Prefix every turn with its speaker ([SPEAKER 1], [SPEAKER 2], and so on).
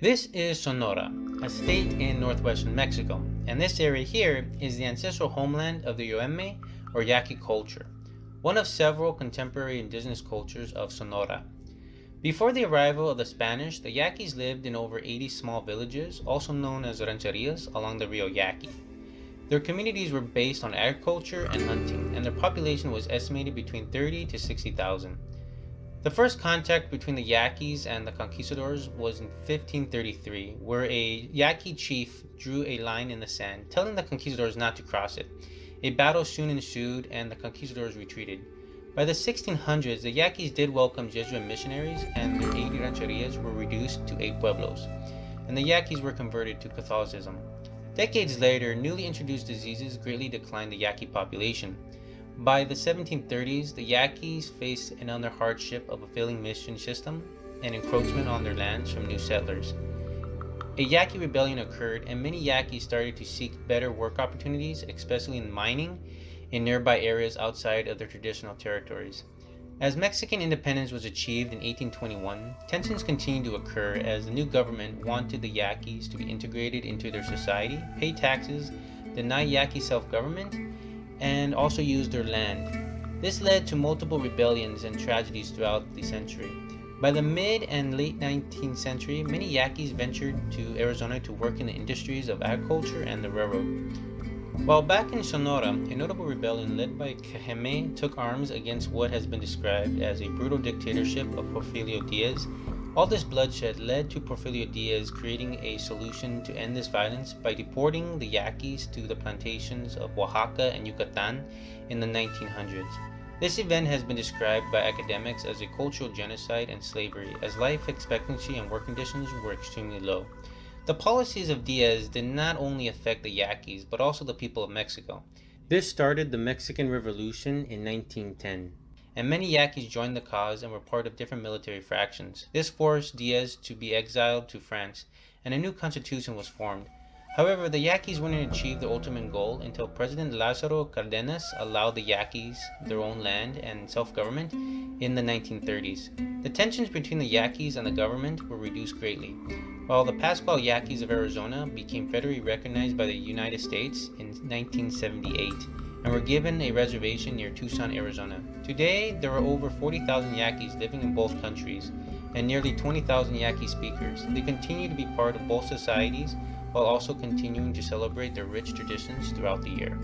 [SPEAKER 1] This is Sonora, a state in northwestern Mexico, and this area here is the ancestral homeland of the Yoeme or Yaqui culture, one of several contemporary indigenous cultures of Sonora. Before the arrival of the Spanish, the Yaquis lived in over 80 small villages, also known as rancherias, along the Rio Yaqui. Their communities were based on agriculture and hunting, and their population was estimated between 30 to 60,000. The first contact between the Yaquis and the conquistadors was in 1533, where a Yaqui chief drew a line in the sand, telling the conquistadors not to cross it. A battle soon ensued, and the conquistadors retreated. By the 1600s, the Yaquis did welcome Jesuit missionaries, and their 80 rancherias were reduced to 8 pueblos, and the Yaquis were converted to Catholicism. Decades later, newly introduced diseases greatly declined the Yaqui population. By the 1730s, the Yaquis faced another hardship of a failing mission system and encroachment on their lands from new settlers. A Yaqui rebellion occurred, and many Yaquis started to seek better work opportunities, especially in mining in nearby areas outside of their traditional territories. As Mexican independence was achieved in 1821, tensions continued to occur as the new government wanted the Yaquis to be integrated into their society, pay taxes, deny Yaqui self-government, and also use their land. This led to multiple rebellions and tragedies throughout the century. By the mid and late 19th century, many Yaquis ventured to Arizona to work in the industries of agriculture and the railroad. While back in Sonora, a notable rebellion led by Yoeme took arms against what has been described as a brutal dictatorship of Porfirio Diaz. All this bloodshed led to Porfirio Diaz creating a solution to end this violence by deporting the Yaquis to the plantations of Oaxaca and Yucatan in the 1900s. This event has been described by academics as a cultural genocide and slavery, as life expectancy and work conditions were extremely low. The policies of Diaz did not only affect the Yaquis, but also the people of Mexico. This started the Mexican Revolution in 1910. And many Yaquis joined the cause and were part of different military fractions. This forced Diaz to be exiled to France, and a new constitution was formed. However, the Yaquis wouldn't achieve their ultimate goal until President Lázaro Cárdenas allowed the Yaquis their own land and self-government in the 1930s. The tensions between the Yaquis and the government were reduced greatly, while the Pascual Yaquis of Arizona became federally recognized by the United States in 1978 and were given a reservation near Tucson, Arizona. Today, there are over 40,000 Yaquis living in both countries and nearly 20,000 Yaqui speakers. They continue to be part of both societies while also continuing to celebrate their rich traditions throughout the year.